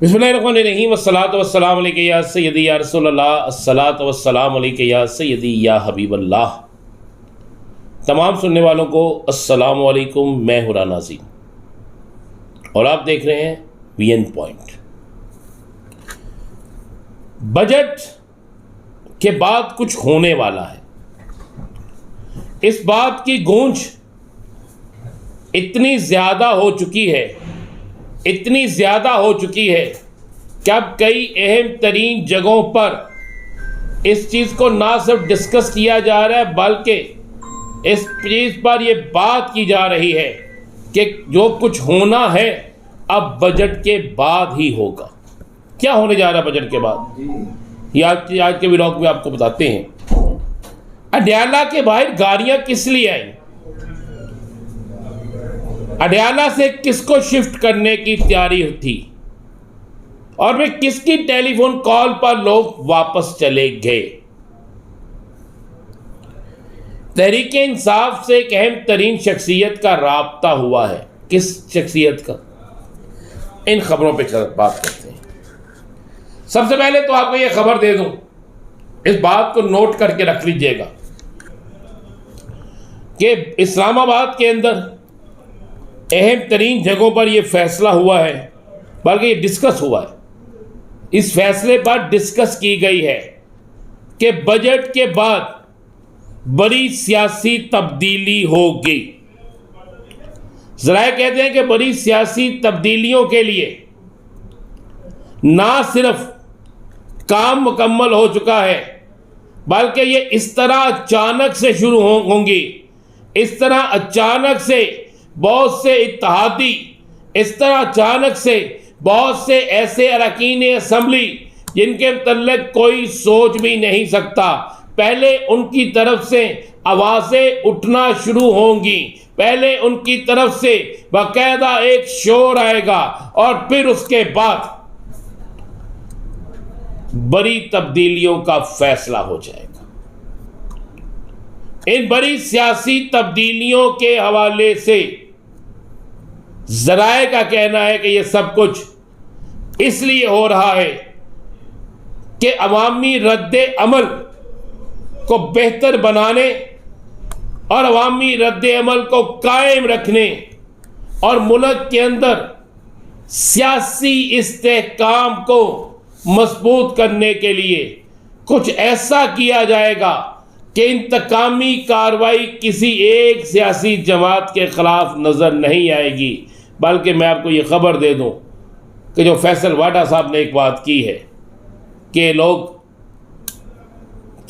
बिस्मिल्लाहिर्रहमानिर्रहीम अस्सलातु वस्सलामु अलैका या सय्यदी या रसूलल्लाह अस्सलातु वस्सलामु अलैका या सय्यदी या हबीबल्लाह। तमाम सुनने वालों को अस्सलामु अलैकुम। मैं हूं राना नाज़ीम और आप देख रहे हैं वीएन पॉइंट। बजट के बाद कुछ होने वाला है, इस बात की गूंज इतनी ज़्यादा हो चुकी है कि अब कई अहम तरीन जगहों पर इस चीज़ को ना सिर्फ डिस्कस किया जा रहा है बल्कि इस चीज़ पर यह बात की जा रही है कि जो कुछ होना है अब बजट के बाद ही होगा। क्या होने जा रहा है बजट के बाद, ये आज के व्लॉग में आपको बताते हैं। अडयाला के बाहर गाड़ियाँ किस लिए आई, अडयाला से किसको शिफ्ट करने की तैयारी थी और वे किसकी टेलीफोन कॉल पर लोग वापस चले गए। तहरीके इंसाफ से एक अहम तरीन शख्सियत का राब्ता हुआ है। किस शख्सियत का, इन खबरों पर बात करते हैं। सबसे पहले तो आपको यह खबर दे दूं, इस बात को नोट करके रख लीजिएगा कि इस्लामाबाद के अंदर अहम तरीन जगहों पर यह फैसला हुआ है, बल्कि ये डिस्कस हुआ है। इस फैसले पर डिस्कस की गई है कि बजट के बाद बड़ी सियासी तब्दीली होगी। ज़राए कहते हैं कि बड़ी सियासी तब्दीलियों के लिए ना सिर्फ काम मुकम्मल हो चुका है बल्कि ये इस तरह अचानक से शुरू होंगी, इस तरह अचानक से बहुत से इत्तेहादी, इस तरह अचानक से बहुत से ऐसे अरकान असम्बली जिनके मतलब कोई सोच भी नहीं सकता, पहले उनकी तरफ से आवाज़ें उठना शुरू होंगी, पहले उनकी तरफ से बाकायदा एक शोर आएगा और फिर उसके बाद बड़ी तब्दीलियों का फैसला हो जाएगा। इन बड़ी सियासी तब्दीलियों के हवाले से ज़राए का कहना है कि यह सब कुछ इसलिए हो रहा है कि अवामी रद्द अमल को बेहतर बनाने और अवामी रद्द अमल को कायम रखने और मुल्क के अंदर सियासी इस्तेहकाम को मजबूत करने के लिए कुछ ऐसा किया जाएगा कि इंतकामी कार्रवाई किसी एक सियासी जमात के ख़िलाफ़ नज़र नहीं आएगी। बल्कि मैं आपको ये ख़बर दे दूं कि जो फैसल वाडा साहब ने एक बात की है कि लोग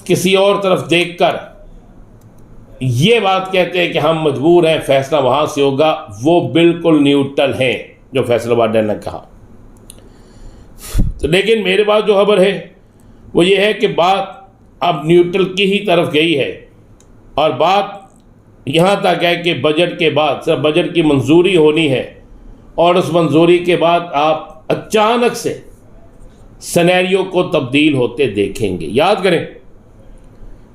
किसी और तरफ देखकर ये बात कहते हैं कि हम मजबूर हैं, फैसला वहाँ से होगा, वो बिल्कुल न्यूट्रल हैं जो फैसल वाडा ने कहा। तो लेकिन मेरे पास जो खबर है वो ये है कि बात अब न्यूट्रल की ही तरफ गई है और बात यहाँ तक है कि बजट के बाद सिर्फ बजट की मंजूरी होनी है और उस मंजूरी के बाद आप अचानक से सिनेरियो को तब्दील होते देखेंगे। याद करें,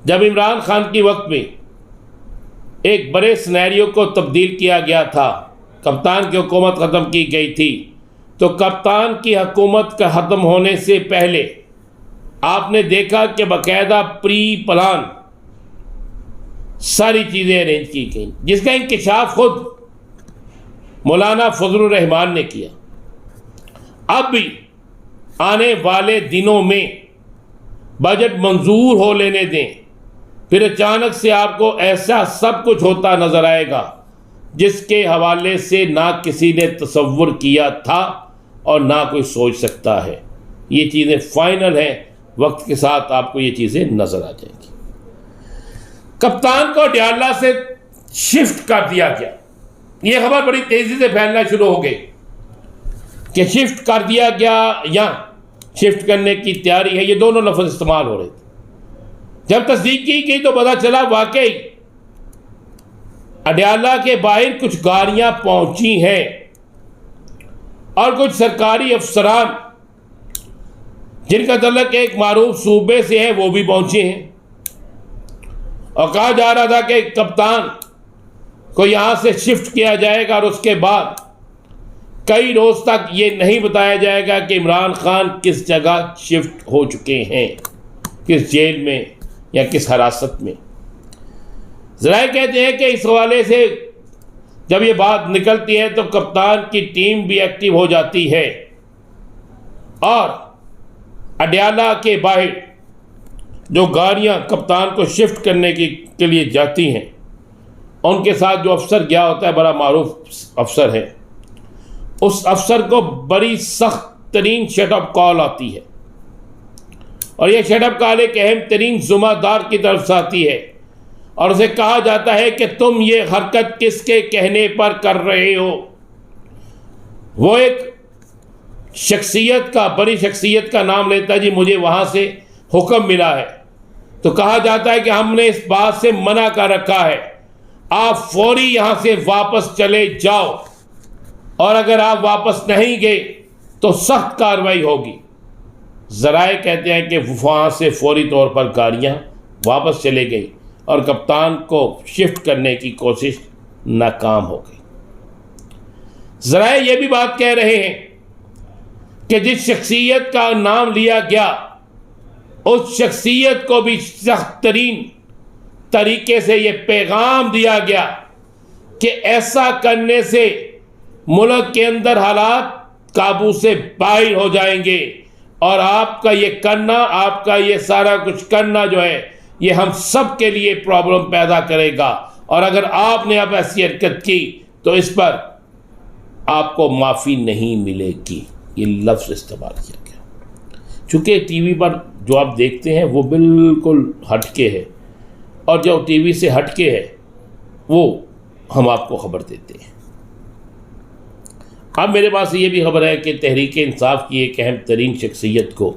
जब इमरान खान के वक्त में एक बड़े सिनेरियो को तब्दील किया गया था, कप्तान की हुकूमत ख़त्म की गई थी, तो कप्तान की हुकूमत का ख़त्म होने से पहले आपने देखा कि बाकायदा प्री प्लान सारी चीज़ें अरेंज की गई, जिसका इंकिशाफ खुद मौलाना फजलुर रहमान ने किया। अब भी आने वाले दिनों में बजट मंजूर हो लेने दें, फिर अचानक से आपको ऐसा सब कुछ होता नज़र आएगा जिसके हवाले से ना किसी ने तसव्वुर किया था और ना कोई सोच सकता है। ये चीज़ें फाइनल हैं, वक्त के साथ आपको ये चीज़ें नज़र आ जाएंगी। कप्तान को अडयाला से शिफ्ट कर दिया गया, ये खबर बड़ी तेज़ी से फैलना शुरू हो गई कि शिफ्ट कर दिया गया या शिफ्ट करने की तैयारी है, ये दोनों लफ्ज़ इस्तेमाल हो रहे थे। जब तस्दीक की गई तो पता चला वाकई अडयाला के बाहर कुछ गाड़ियाँ पहुँची हैं और कुछ सरकारी अफसरान जिनका तल्लुक एक मारूफ सूबे से है वो भी पहुंचे हैं और कहा जा रहा था कि कप्तान को यहाँ से शिफ्ट किया जाएगा और उसके बाद कई रोज़ तक ये नहीं बताया जाएगा कि इमरान खान किस जगह शिफ्ट हो चुके हैं, किस जेल में या किस हिरासत में। ज़राए कहते हैं कि इस हवाले से जब ये बात निकलती है तो कप्तान की टीम भी एक्टिव हो जाती है और अडयाला के बाहर जो गाड़ियां कप्तान को शिफ्ट करने के लिए जाती हैं, उनके साथ जो अफसर गया होता है, बड़ा मारूफ अफसर है, उस अफसर को बड़ी सख्त तरीन शटअप कॉल आती है और यह शटअप कॉल एक अहम तरीन जुम्मेदार की तरफ से आती है और उसे कहा जाता है कि तुम ये हरकत किसके कहने पर कर रहे हो। वो एक शख्सियत का, बड़ी शख्सियत का नाम लेता है, जी मुझे वहाँ से हुक्म मिला है। तो कहा जाता है कि हमने इस बात से मना कर रखा है, आप फौरी यहाँ से वापस चले जाओ और अगर आप वापस नहीं गए तो सख्त कार्रवाई होगी। ज़राए कहते हैं कि वहाँ से फौरी तौर पर गाड़ियाँ वापस चले गई और कप्तान को शिफ्ट करने की कोशिश नाकाम हो गई। ज़राए ये भी बात कह रहे हैं कि जिस शख्सियत का नाम लिया गया उस शख्सियत को भी सख्त तरीन तरीके से ये पैगाम दिया गया कि ऐसा करने से मुल्क के अंदर हालात काबू से बाहर हो जाएंगे और आपका ये करना, आपका ये सारा कुछ करना जो है ये हम सब के लिए प्रॉब्लम पैदा करेगा और अगर आपने अब ऐसी हरकत की तो इस पर आपको माफ़ी नहीं मिलेगी। ये लफ्ज़ इस्तेमाल किया गया। चूँकि टीवी पर जो आप देखते हैं वो बिल्कुल हटके है और जो टीवी से हटके है वो हम आपको खबर देते हैं। अब मेरे पास ये भी खबर है कि तहरीक इंसाफ की एक अहम तरीन शख्सियत को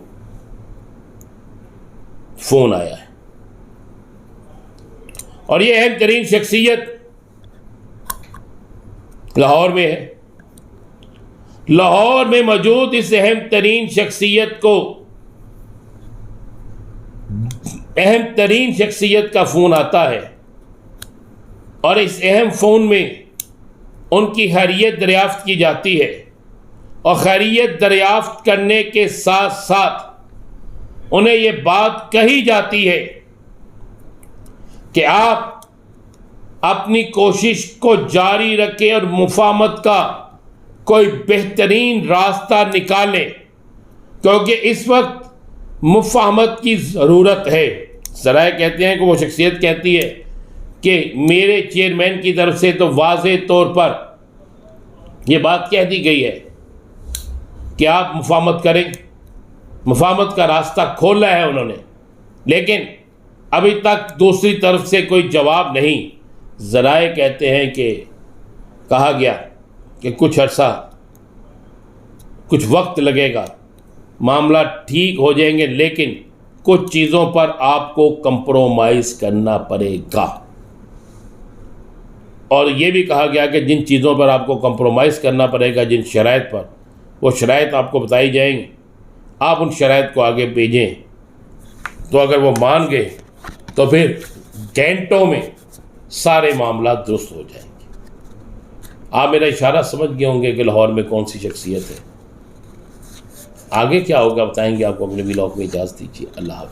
फ़ोन आया है और ये अहम तरीन शख्सियत लाहौर में है। लाहौर में मौजूद इस अहम तरीन शख्सियत को, अहम तरीन शख्सियत का फ़ोन आता है और इस अहम फ़ोन में उनकी खैरियत दरियाफ्त की जाती है और खैरियत दरियाफ्त करने के साथ साथ उन्हें ये बात कही जाती है कि आप अपनी कोशिश को जारी रखें और मुफाहमत का कोई बेहतरीन रास्ता निकालें क्योंकि इस वक्त मुफाहमत की ज़रूरत है। ज़राए कहते हैं कि वो शख्सियत कहती है कि मेरे चेयरमैन की तरफ से तो वाज़े तौर पर यह बात कह दी गई है कि आप मुफाहमत करें, मुफाहमत का रास्ता खोला है उन्होंने, लेकिन अभी तक दूसरी तरफ से कोई जवाब नहीं। ज़राए कहते हैं कि कहा गया कि कुछ अरसा, कुछ वक्त लगेगा, मामला ठीक हो जाएंगे, लेकिन कुछ चीज़ों पर आपको कंप्रोमाइज़ करना पड़ेगा। और ये भी कहा गया कि जिन चीज़ों पर आपको कंप्रोमाइज़ करना पड़ेगा, जिन शराइत पर, वो शराइत आपको बताई जाएंगी, आप उन शराइत को आगे भेजें। तो अगर वो मान गए तो फिर घंटों में सारे मामला दुरुस्त हो जाएंगे। आप मेरा इशारा समझ गए होंगे कि लाहौर में कौन सी शख्सियत है। आगे क्या होगा बताएंगे आपको। अपने व्लॉग में इजाज़त दीजिए। अल्लाह हाफ़िज़।